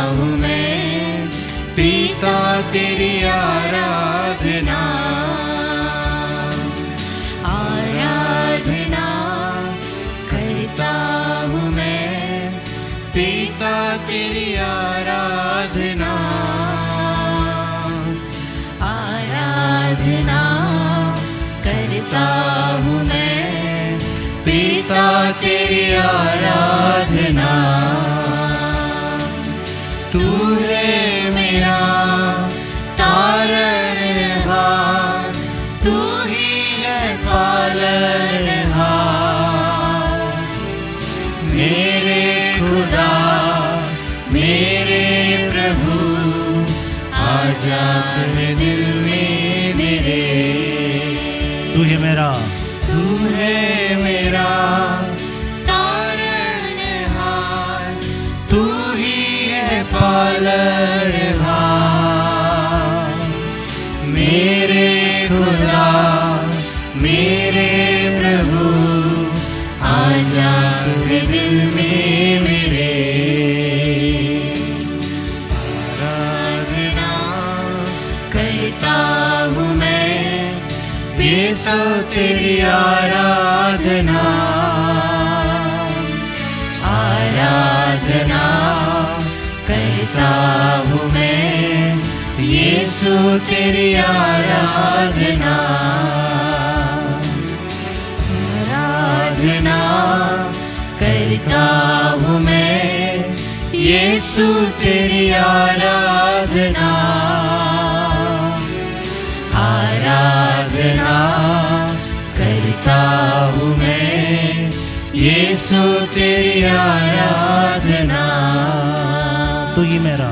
हूँ मैं, पिता तेरी आराधना, आराधना करता हूँ मैं, पिता तेरी आराधना, आराधना करता हूँ मैं, पिता तेरी आराधना। तू है मेरा तारनहार, तू ही है पालनहार, मेरे खुदा मेरे प्रभु, आजा अपने दिल में मेरे। तू है मेरा, तू है मेरा तारनहार, तू ही है पालनहार, मेरे खुदा मेरे प्रभु, आजा अपने दिल में मेरे। आराधना करता हूँ मैं, यीशु तेरी आराधना, आराधना करता हूँ मैं, यीशु तेरी आराधना, आराधना करता हूँ मैं, यीशु तेरी आराधना, आराधना करता हूँ मैं, यीशु तेरी आराधना। तू ही मेरा,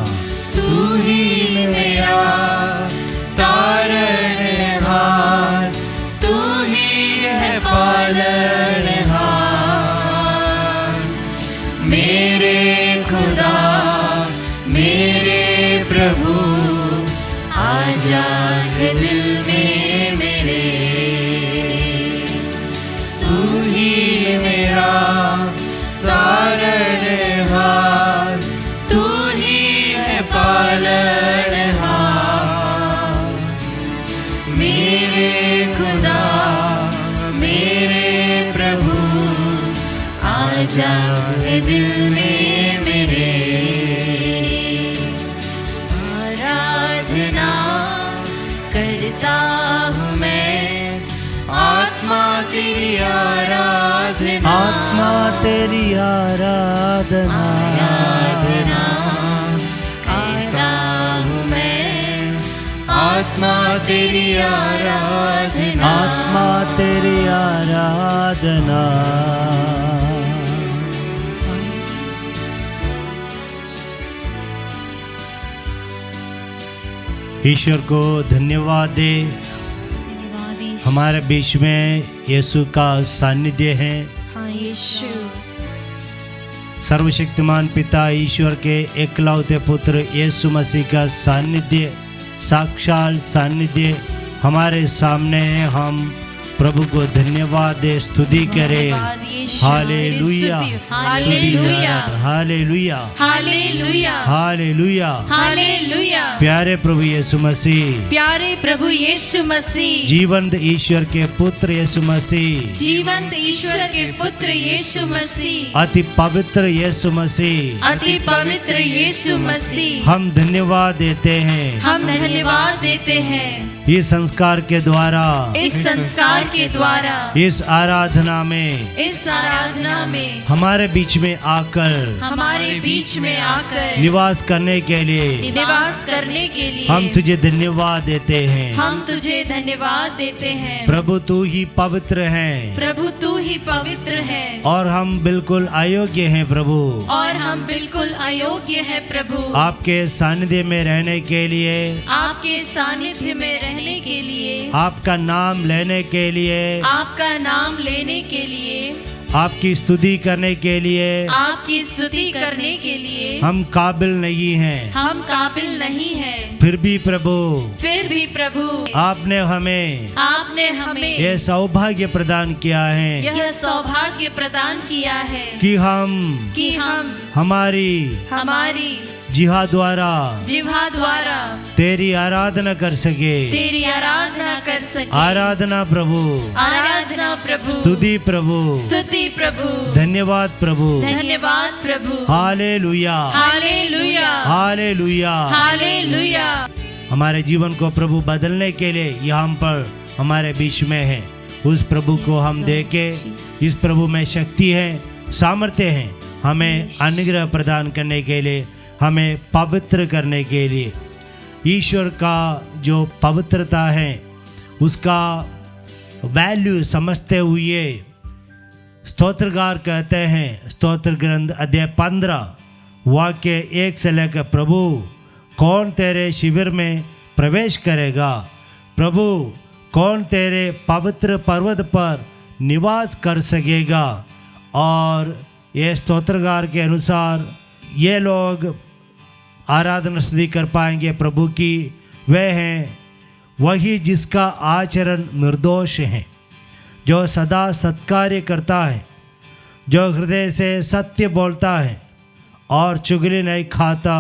तू ही मेरा तारनहार, तू ही है पालनहार, मेरे खुदा मेरे प्रभु, आजा है दिल में मेरे। तू ही मेरा तारनहार, तू ही है पालनहार, मेरे खुदा मेरे प्रभु, आजा है दिल में मेरे। आराधना करता हूँ मैं, आत्मा तेरी आराधना, आत्मा तेरी आराधना, आराधना करता हूँ मैं, आत्मा तेरी आराधना, आत्मा तेरी आराधना। ईश्वर को धन्यवाद दे, हमारे बीच में यीशु का सानिध्य है। हाँ यीशु, सर्वशक्तिमान पिता ईश्वर के एकलौते पुत्र यीशु मसीह का सानिध्य, साक्षात सानिध्य हमारे सामने है। हम प्रभु को धन्यवाद दे, स्तुति करें। Hallelujah, hallelujah, hallelujah, hallelujah, hallelujah, hallelujah. प्यारे प्रभु यीशु मसीह, प्यारे प्रभु यीशु मसीह, जीवंत ईश्वर के पुत्र यीशु मसीह, जीवंत ईश्वर के पुत्र यीशु मसीह, अति पवित्र यीशु मसीह, अति पवित्र यीशु मसीह, हम धन्यवाद देते हैं। हम धन्यवाद देते हैं इस संस्कार के द्वारा, इस संस्कार के द्वारा, इस आराधना में, इस आराधना में हमारे बीच में आकर, हमारे बीच में आकर निवास करने के लिए निवास करने के लिए हम तुझे धन्यवाद देते हैं। हम तुझे धन्यवाद देते हैं। प्रभु तू ही पवित्र है, प्रभु तू ही पवित्र है, और हम बिल्कुल अयोग्य हैं प्रभु, और हम बिल्कुल अयोग्य है प्रभु, आपके सानिध्य में रहने के लिए, आपके सानिध्य में रहने के लिए, आपका नाम लेने के लिए, आपका नाम लेने के लिए, आपकी स्तुति करने के लिए, आपकी स्तुति करने के लिए हम काबिल नहीं हैं। हम काबिल नहीं हैं। फिर भी प्रभु, फिर भी प्रभु आपने हमें यह सौभाग्य प्रदान किया है यह सौभाग्य प्रदान किया है कि हम कि हम हमारी हमारी जिहा द्वारा जिह्वा द्वारा तेरी आराधना कर सके। तेरी आराधना कर सके। आराधना प्रभु, आराधना प्रभु, स्तुति प्रभु, स्तुति प्रभु, धन्यवाद प्रभु। धन्यवाद प्रभु। Hallelujah, hallelujah, hallelujah. हालेलुया। हमारे जीवन को प्रभु बदलने के लिए यहाँ पर हमारे बीच में है। उस प्रभु को हम देके, इस प्रभु में शक्ति है, सामर्थ्य है, हमें अनुग्रह प्रदान करने के लिए, हमें पवित्र करने के लिए। ईश्वर का जो पवित्रता है उसका वैल्यू समझते हुए स्तोत्रगार कहते हैं, स्तोत्र ग्रंथ अध्याय 15 वाक्य 1 से लेकर, प्रभु कौन तेरे शिविर में प्रवेश करेगा? प्रभु कौन तेरे पवित्र पर्वत पर निवास कर सकेगा? और ये स्तोत्रगार के अनुसार ये लोग आराधना स्तुति कर पाएंगे प्रभु की, वे हैं वही जिसका आचरण निर्दोष है, जो सदा सत्कार्य करता है, जो हृदय से सत्य बोलता है और चुगली नहीं खाता,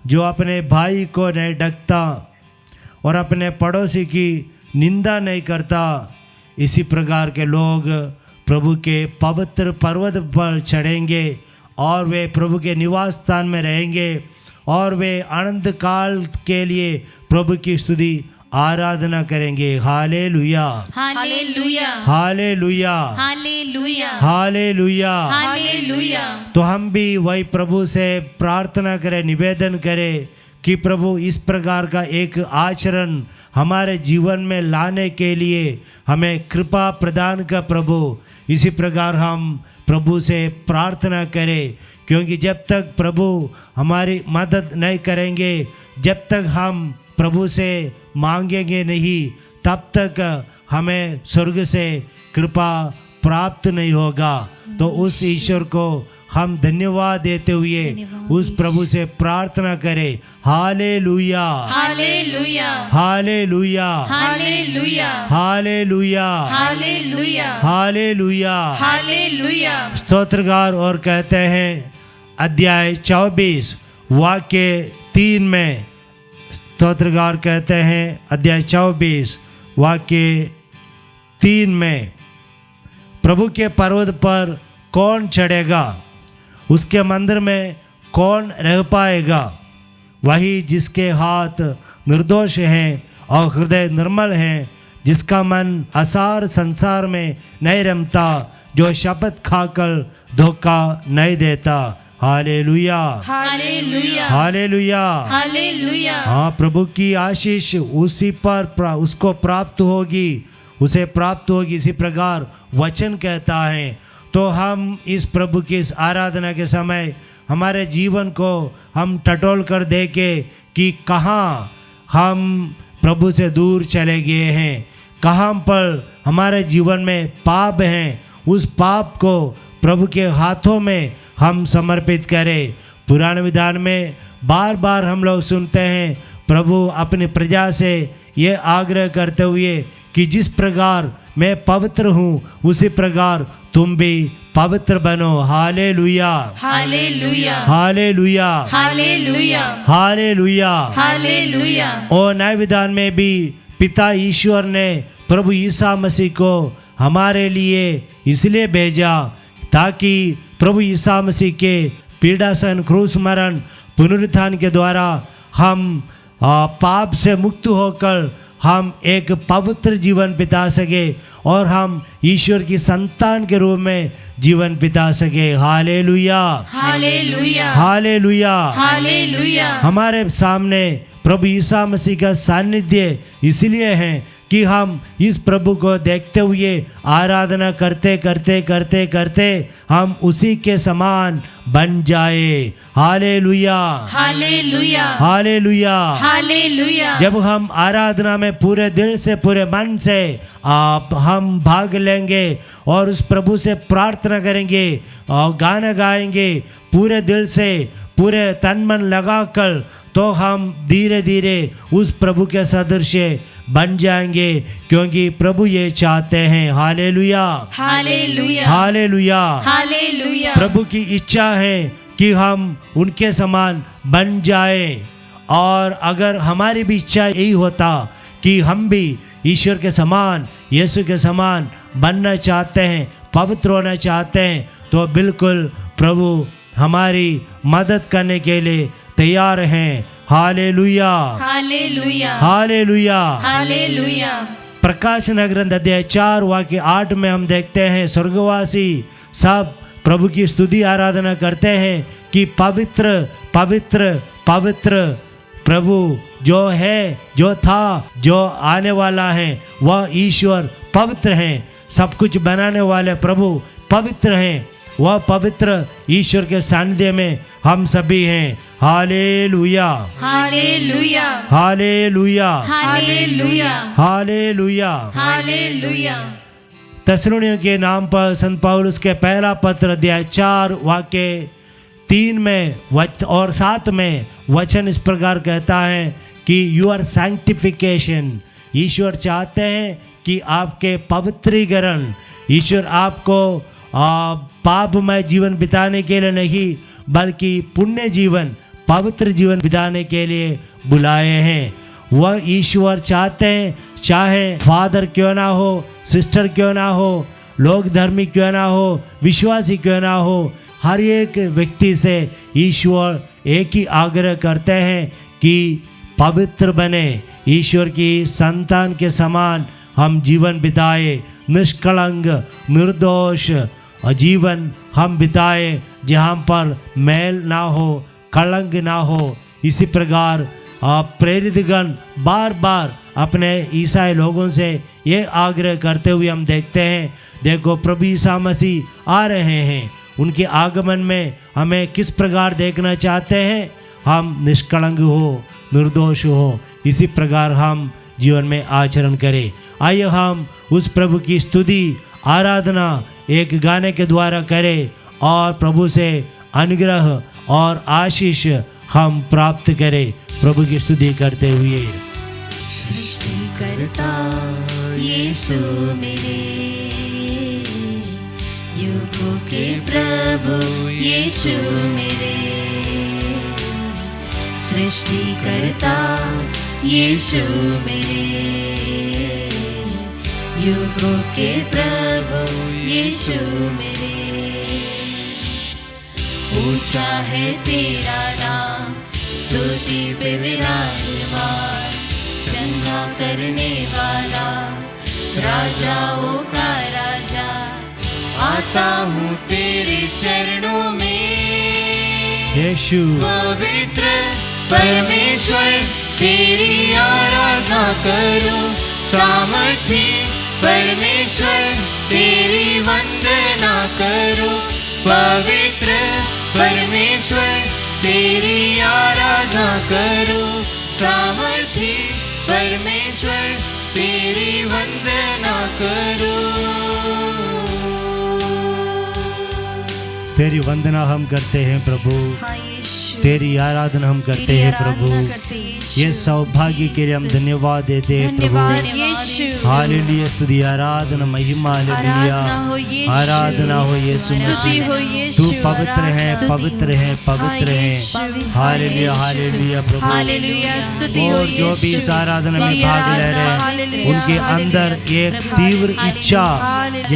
जो अपने भाई को नहीं डकता और अपने पड़ोसी की निंदा नहीं करता। इसी प्रकार के लोग प्रभु के पवित्र पर्वत पर चढ़ेंगे और वे प्रभु के निवास स्थान में रहेंगे और वे अनंत काल के लिए प्रभु की स्तुति आराधना करेंगे। Hallelujah, hallelujah, hallelujah, hallelujah, hallelujah, hallelujah. तो हम भी वही प्रभु से प्रार्थना करें, निवेदन करें कि प्रभु इस प्रकार का एक आचरण हमारे जीवन में लाने के लिए हमें कृपा प्रदान कर प्रभु। इसी प्रकार हम प्रभु से प्रार्थना करें, क्योंकि जब तक प्रभु हमारी मदद नहीं करेंगे, जब तक हम प्रभु से मांगेंगे नहीं, तब तक हमें स्वर्ग से कृपा प्राप्त नहीं होगा। तो उस ईश्वर को हम धन्यवाद देते हुए उस प्रभु से प्रार्थना करें। Hallelujah, hallelujah, hallelujah, hallelujah, hallelujah, hallelujah, hallelujah. Hallelujah. स्तोत्रगार और कहते हैं अध्याय 24 वाक्य 3 में, स्तोत्रगार कहते हैं अध्याय 24 वाक्य 3 में, प्रभु के पर्वत पर कौन चढ़ेगा? उसके मंदिर में कौन रह पाएगा? वही जिसके हाथ निर्दोष हैं और हृदय निर्मल है, जिसका मन असार संसार में नहीं रमता, जो शपथ खाकर धोखा नहीं देता। Hallelujah, hallelujah, hallelujah, hallelujah. हाँ, प्रभु की आशीष उसी पर उसको प्राप्त होगी, उसे प्राप्त होगी। इसी प्रकार वचन कहता है। तो हम इस प्रभु की इस आराधना के समय हमारे जीवन को हम टटोल कर देखें कि कहाँ हम प्रभु से दूर चले गए हैं, कहाँ पर हमारे जीवन में पाप हैं। उस पाप को प्रभु के हाथों में हम समर्पित करें। पुराने विधान में बार बार हम लोग सुनते हैं प्रभु अपनी प्रजा से ये आग्रह करते हुए कि जिस प्रकार मैं पवित्र हूँ उसी प्रकार तुम भी पवित्र बनो। Hallelujah, hallelujah, hallelujah, hallelujah, hallelujah, hallelujah. और नए विधान में भी पिता ईश्वर ने प्रभु ईसा मसीह को हमारे लिए इसलिए भेजा ताकि प्रभु ईसा मसीह के पीड़ा सहन, क्रूस मरण, पुनरुत्थान के द्वारा हम पाप से मुक्त होकर हम एक पवित्र जीवन बिता सके और हम ईश्वर की संतान के रूप में जीवन बिता सके। Hallelujah, hallelujah, hallelujah, hallelujah. हमारे सामने प्रभु ईसा मसीह का सानिध्य इसलिए है कि हम इस प्रभु को देखते हुए आराधना करते करते करते करते हम उसी के समान बन जाए। Hallelujah, hallelujah, hallelujah, hallelujah. जब हम आराधना में पूरे दिल से, पूरे मन से हम भाग लेंगे और उस प्रभु से प्रार्थना करेंगे और गाना गाएंगे पूरे दिल से, पूरे तन मन लगाकर, तो हम धीरे धीरे उस प्रभु के सदृश बन जाएंगे, क्योंकि प्रभु ये चाहते हैं। Hallelujah, hallelujah, hallelujah, hallelujah. प्रभु की इच्छा है कि हम उनके समान बन जाए। और अगर हमारी भी इच्छा यही होता कि हम भी ईश्वर के समान, यीशु के समान बनना चाहते हैं, पवित्र होना चाहते हैं, तो बिल्कुल प्रभु हमारी मदद करने के लिए तैयार हैं। Hallelujah, hallelujah, hallelujah, hallelujah. प्रकाशन ग्रंथ अध्याय 4 वाक्य 8 में हम देखते हैं स्वर्गवासी सब प्रभु की स्तुति आराधना करते हैं कि पवित्र पवित्र पवित्र प्रभु जो है, जो था, जो आने वाला है, वह ईश्वर पवित्र हैं। सब कुछ बनाने वाले प्रभु पवित्र हैं। वह पवित्र ईश्वर के सानिध्य में हम सभी हैं। Hallelujah, hallelujah, hallelujah, hallelujah, hallelujah. Hallelujah. थिस्सलुनीकियों के नाम पर संत पौलुस के पहला पत्र अध्याय 4 वाक्य 3 में और 7 में वचन इस प्रकार कहता है कि यूर सैंक्टिफिकेशन, ईश्वर चाहते हैं कि आपके पवित्रीकरण, ईश्वर आपको पापमय जीवन बिताने के लिए नहीं बल्कि पुण्य जीवन, पवित्र जीवन बिताने के लिए बुलाए हैं। वह ईश्वर चाहते हैं, चाहे फादर क्यों ना हो, सिस्टर क्यों ना हो, लोग धर्मी क्यों ना हो, विश्वासी क्यों ना हो, हर एक व्यक्ति से ईश्वर एक ही आग्रह करते हैं कि पवित्र बने, ईश्वर की संतान के समान हम जीवन बिताए, निष्कलंक निर्दोष जीवन हम बिताए, जहाँ पर मैल ना हो, कलंक ना हो। इसी प्रकार प्रेरितगण बार बार अपने ईसाई लोगों से ये आग्रह करते हुए हम देखते हैं। देखो प्रभु ईसा मसीह आ रहे हैं, उनके आगमन में हमें किस प्रकार देखना चाहते हैं, हम निष्कलंक हो, निर्दोष हो, इसी प्रकार हम जीवन में आचरण करें। आइए हम उस प्रभु की स्तुति आराधना एक गाने के द्वारा करें और प्रभु से अनुग्रह और आशीष हम प्राप्त करें प्रभु की स्तुति करते हुए। सृष्टिकर्ता यीशु मेरे, युगों के प्रभु यीशु मेरे, सृष्टिकर्ता यीशु मेरे, युगों के प्रभु यीशु मेरे। ऊंचा है तेरा नाम, स्तुति पे विराजमान, चंगा करने वाला, राजाओं का राजा। आता हूँ तेरे चरणों में यीशु, पवित्र परमेश्वर तेरी आराधना करूं, सामर्थी परमेश्वर तेरी वंदना करूं, पवित्र परमेश्वर तेरी आराधना करूं, सामर्थी परमेश्वर तेरी वंदना करूं। तेरी वंदना हम करते हैं प्रभु, तेरी आराधना हम करते हैं प्रभु। ये सौभाग्य के लिए हम धन्यवाद देते हैं प्रभु। हालेलुया, स्तुति आराधना महिमा हालेलुया, आराधना हो यीशु मसीह। तू पवित्र है, पवित्र है, पवित्र है। हालेलुया, हालेलुया प्रभु। और जो भी इस आराधना में भाग ले रहे हैं उनके अंदर एक तीव्र इच्छा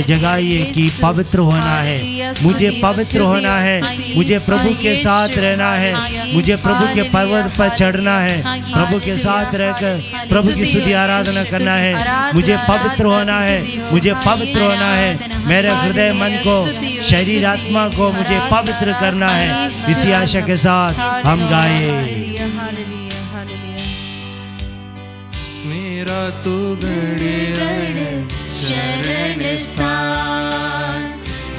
जगाइए कि पवित्र होना है, मुझे पवित्र होना है, मुझे प्रभु के साथ रहना है, मुझे प्रभु के पर्वत पर चढ़ना है, प्रभु के साथ रहकर प्रभु की स्तुति आराधना करना है, मुझे पवित्र होना है, मुझे पवित्र होना है। मेरे हृदय मन को, शरीर आत्मा को मुझे पवित्र करना है। इसी आशा के साथ हम गाए। मेरा तू गढ़ शरण स्थान,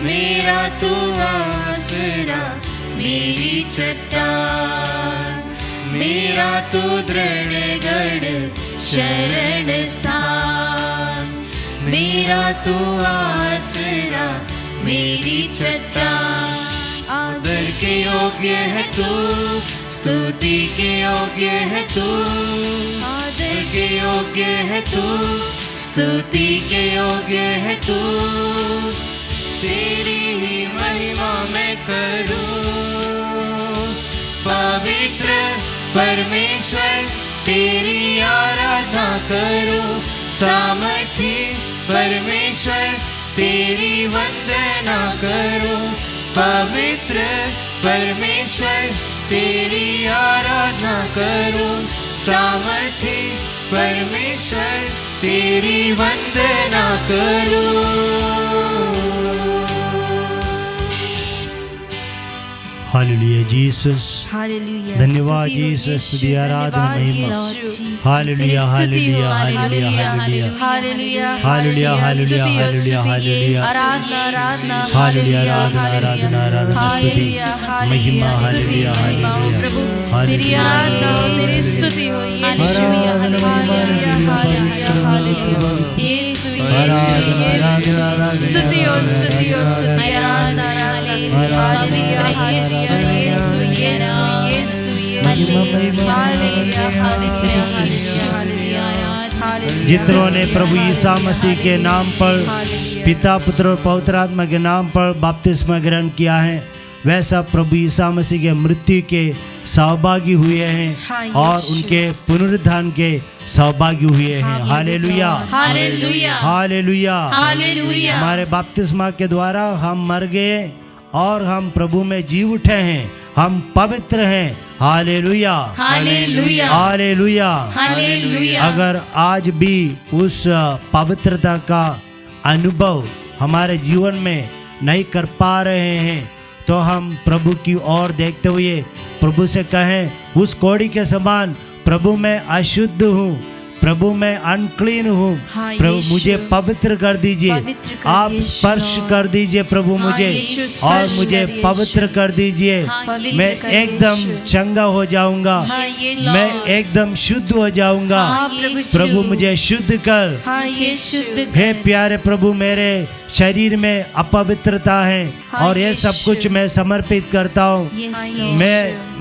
मेरा तू आसरा मेरी चट्टान, मेरा तू दृढ़ गढ़ शरण स्थान, मेरा तू आसरा मेरी चट्टान। आदर के योग्य है तू, स्तुति के योग्य है तू, आदर के योग्य है तू, स्तुति के योग्य है तू। तेरी ही महिमा मैं करूं, परमेश्वर तेरी आराधना करूं, सामर्थी परमेश्वर तेरी वंदना करूं, पवित्र परमेश्वर तेरी आराधना करूं, सामर्थी परमेश्वर तेरी वंदना करूं। Hallelujah Jesus, hallelujah. धन्यवाद स्तुति हो जीसस, यीशु, स्तुति आराधना धन्यवाद महिमा। यीशु। Hallelujah hallelujah hallelujah hallelujah hallelujah hallelujah hallelujah hallelujah स्तुति हो, हालेलुया स्तुति। हालेलुया आराधना आराधना हालेलुया आराधना आराधना आराधना स्तुति हालेलुया महिमा हालेलुया महिमा हो हालेलुया प्रभु, तेरी हालेलुया आराधना हो, तेरी स्तुति हो यीशु। हालेलुया हालेलुया हालेलुया हालेलुया यीशु यीशु स्तुति हो स्तुति हो स्तुति आराधना आराधना हालेलुया हालेलुया यीशु यीशु यीशु हालेलुया हालेलुया हालेलुया हालेलुया। जितनों ने प्रभु ईसा मसीह के नाम पर पिता पुत्र और पवित्र आत्मा के नाम पर बपतिस्मा ग्रहण किया है, वैसा प्रभु ईसा मसीह के मृत्यु के सहभागी हुए हैं और उनके पुनरुत्थान के सहभागी हुए हैं। Hallelujah hallelujah hallelujah hallelujah. हमारे बपतिस्मा के द्वारा हम मर गए और हम प्रभु में जी उठे हैं, हम पवित्र हैं। Hallelujah hallelujah hallelujah. हालेलुया। अगर आज भी उस पवित्रता का अनुभव हमारे जीवन में नहीं कर पा रहे हैं तो हम प्रभु की ओर देखते हुए प्रभु से कहें, उस कोड़ी के समान प्रभु मैं अशुद्ध हूँ, प्रभु मैं अनक्लीन हूँ, हाँ, प्रभु यीशु। मुझे पवित्र कर दीजिए, पवित्र कर आप यीशु। स्पर्श कर दीजिए प्रभु हाँ, मुझे यीशु, और स्पर्श मुझे कर यीशु। पवित्र कर दीजिए। पवित्र मैं कर एकदम यीशु। चंगा हो जाऊंगा, हाँ, यीशु। मैं एकदम शुद्ध हो जाऊंगा। हाँ, प्रभु मुझे शुद्ध कर। हाँ यीशु हे प्यारे प्रभु, मेरे शरीर में अपवित्रता है हाँ, और ये सब यीशु। कुछ मैं समर्पित करता हूँ।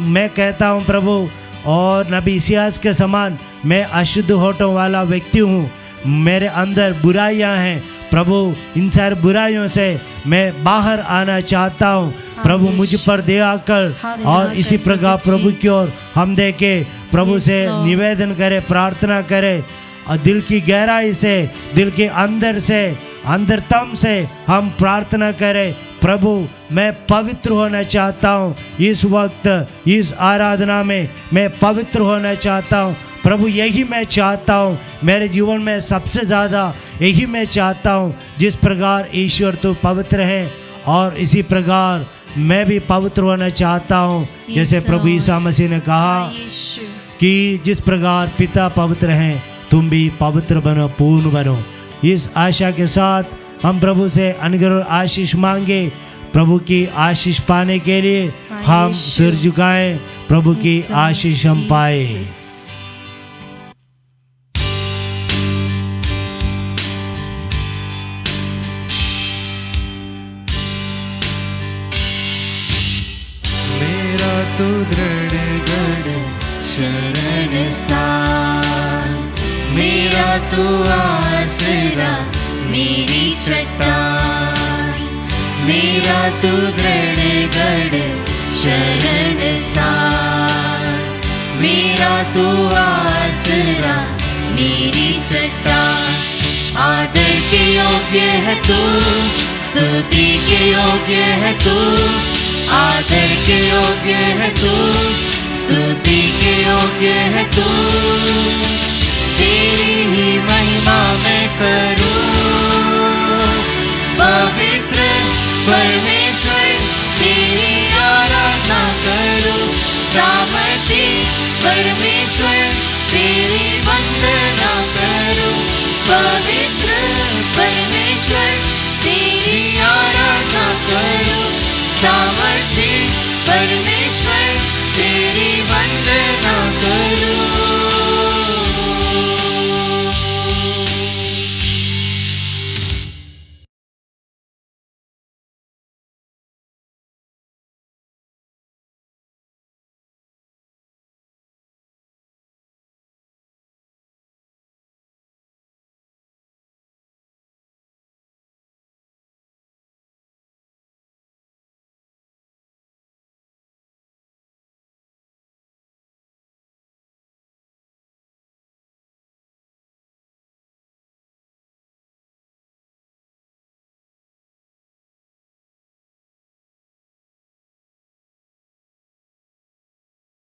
मैं कहता हूँ प्रभु, और नबी इसियास के समान मैं अशुद्ध होठों वाला व्यक्ति हूँ, मेरे अंदर बुराइयाँ हैं प्रभु, इन सारी बुराइयों से मैं बाहर आना चाहता हूँ। प्रभु मुझ पर दया कर। और इसी प्रकार प्रभु की ओर हम देखे, प्रभु से निवेदन करें, प्रार्थना करें और दिल की गहराई से, दिल के अंदर से, अंतरतम से हम प्रार्थना करें, प्रभु मैं पवित्र होना चाहता हूँ। इस वक्त इस आराधना में मैं पवित्र होना चाहता हूँ प्रभु, यही मैं चाहता हूँ मेरे जीवन में, सबसे ज़्यादा यही मैं चाहता हूँ। जिस प्रकार ईश्वर तो पवित्र है और इसी प्रकार मैं भी पवित्र होना चाहता हूँ। जैसे प्रभु ईसा मसीह ने कहा कि जिस प्रकार पिता पवित्र हैं तुम भी पवित्र बनो, पूर्ण बनो। इस आशा के साथ हम प्रभु से अनुग्रह और आशीष मांगे। प्रभु की आशीष पाने के लिए हम सिर झुकाएं, प्रभु की आशीष हम पाए। मेरा तो दृढ़ गढ़ शरण स्थान, मेरा तो आसरा मेरी चट्टान, मेरा तो दृढ़ गढ़ शरण स्थान, मेरा तो आसरा मेरी चट्टान। आदर के योग्य है तू, स्तुति के योग्य है तू, आदर के योग्य है तू, स्तुति के योग्य है तू। तेरी ही महिमा मैं करूं, पवित्र परमेश्वर तेरी आराधना करूं, सामर्थी परमेश्वर तेरी वंदना करूं, पवित्र परमेश्वर तेरी आराधना करूं, सामर्थी परमेश्वर तेरी वंदना करूं।